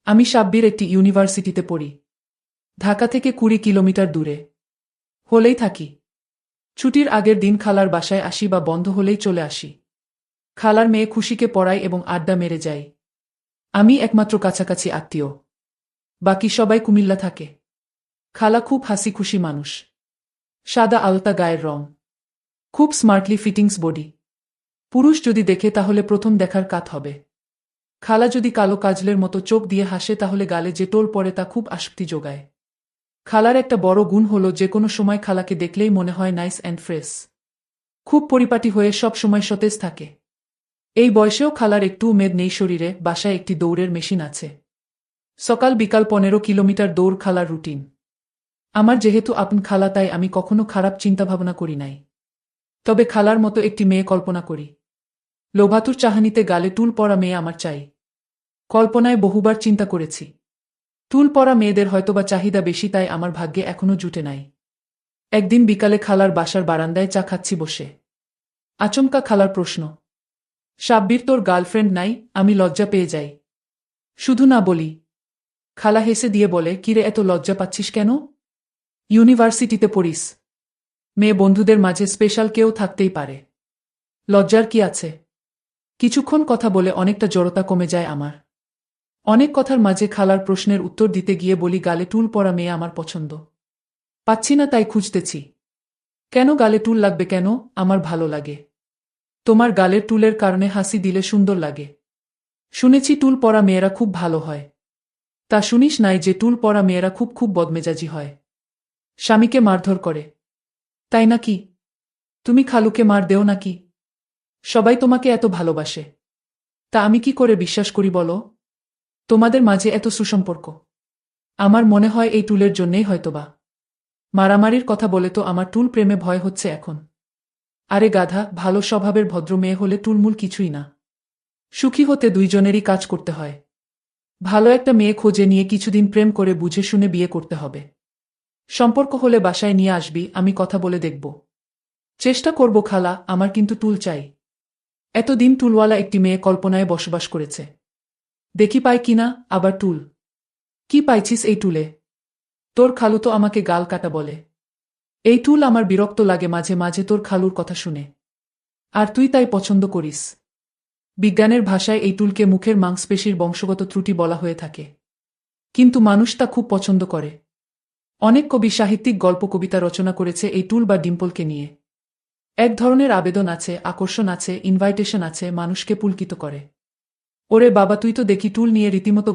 আমি সাব্বির একটি ইউনিভার্সিটিতে পড়ি। ঢাকা থেকে ২০ কিলোমিটার দূরে। হলেই থাকি। ছুটির আগের দিন খালার বাসায় আসি বা বন্ধ হলেই চলে আসি। খালার মেয়ে খুশিকে পড়াই এবং আড্ডা মেরে যাই। আমি একমাত্র কাছাকাছি আত্মীয়। বাকি সবাই কুমিল্লা থাকে। খালা খুব হাসি খুশি মানুষ। সাদা আলতা গায়ের রং। খুব স্মার্টলি ফিটিংস বডি। পুরুষ যদি দেখে তাহলে প্রথম দেখার কাত হবে। খালা যদি কালো কাজলের মতো চোখ দিয়ে হাসে তাহলে গালে যে টোল পড়ে তা খুব আসক্তি যোগায়। খালার একটা বড় গুণ হলো যে কোনো সময় খালাকে দেখলেই মনে হয় নাইস অ্যান্ড ফ্রেশ। খুব পরিপাটি হয়ে সব সময় সতেজ থাকে। এই বয়সেও খালার একটুও মেদ নেই শরীরে। বাসায় একটি দৌড়ের মেশিন আছে। সকাল বিকাল ১৫ কিলোমিটার দৌড় খালার রুটিন। আমার যেহেতু আপন খালা তাই আমি কখনো খারাপ চিন্তাভাবনা করি নাই। তবে খালার মতো একটি মেয়ে কল্পনা করি। লোভাতুর চাহানিতে গালে টুল পরা মেয়ে আমার চাই। কল্পনায় বহুবার চিন্তা করেছি। টুল পরা মেয়েদের হয়তোবা চাহিদা বেশি তাই আমার ভাগ্যে এখনো জুটে নাই। একদিন বিকালে খালার বাসার বারান্দায় চা খাচ্ছি বসে। আচমকা খালার প্রশ্ন, সাব্বির তোর গার্লফ্রেন্ড নাই? আমি লজ্জা পেয়ে যাই। শুধু না বলি। খালা হেসে দিয়ে বলে, কিরে এত লজ্জা পাচ্ছিস কেন? ইউনিভার্সিটিতে পড়িস। মেয়ে বন্ধুদের মাঝে স্পেশাল কেউ থাকতেই পারে। লজ্জার কি আছে? কিছুক্ষণ কথা বলে অনেকটা জড়তা কমে যায় আমার। অনেক কথার মাঝে খালার প্রশ্নের উত্তর দিতে গিয়ে বলি, গালে টুল পরা মেয়ে আমার পছন্দ। পাচ্ছি না তাই খুঁজতেছি। কেন গালে টুল লাগবে কেন? আমার ভালো লাগে। তোমার গালের টুলের কারণে হাসি দিলে সুন্দর লাগে। শুনেছি টুল পরা মেয়েরা খুব ভালো হয়। তা শুনিস নাই যে টুল পরা মেয়েরা খুব খুব বদমেজাজি হয়। স্বামীকে মারধর করে। তাই নাকি? তুমি খালুকে মার দেও নাকি? সবাই তোমাকে এত ভালোবাসে। তা আমি কি করে বিশ্বাস করি বলো? তোমাদের মাঝে এত সুসম্পর্ক। আমার মনে হয় এই টুলের জন্যেই হয়তোবা। মারামারির কথা বলে তো আমার টুল প্রেমে ভয় হচ্ছে এখন। আরে গাধা, ভালো স্বভাবের ভদ্র মেয়ে হলে টুলমুল কিছুই না। সুখী হতে দুইজনেরই কাজ করতে হয়। ভালো একটা মেয়ে খোঁজে নিয়ে কিছুদিন প্রেম করে বুঝে শুনে বিয়ে করতে হবে। সম্পর্ক হলে বাসায় নিয়ে আসবি, আমি কথা বলে দেখব। চেষ্টা করব খালা, আমার কিন্তু টুল চাই। এতদিন টুলওয়ালা একটি মেয়ে কল্পনায় বসবাস করেছে। দেখি পাই কিনা আবার টুল। কি পাইছিস এই টুলে? তোর খালু তো আমাকে গাল কাটা বলে। এই টুল আমার বিরক্ত লাগে মাঝে মাঝে তোর খালুর কথা শুনে। আর তুই তাই পছন্দ করিস। বিজ্ঞানের ভাষায় এই টুলকে মুখের মাংসপেশির বংশগত ত্রুটি বলা হয়ে থাকে। কিন্তু মানুষ তা খুব পছন্দ করে। অনেক কবি সাহিত্যিক গল্প কবিতা রচনা করেছে এই টুল বা ডিম্পলকে নিয়ে। এক ধরনের আবেদন আছে, আকর্ষণ আছে, ইনভাইটেশন আছে, মানুষকে পুলকিত করে। ওরে বাবা, তুই তো দেখি টুল নিয়ে রীতিমতো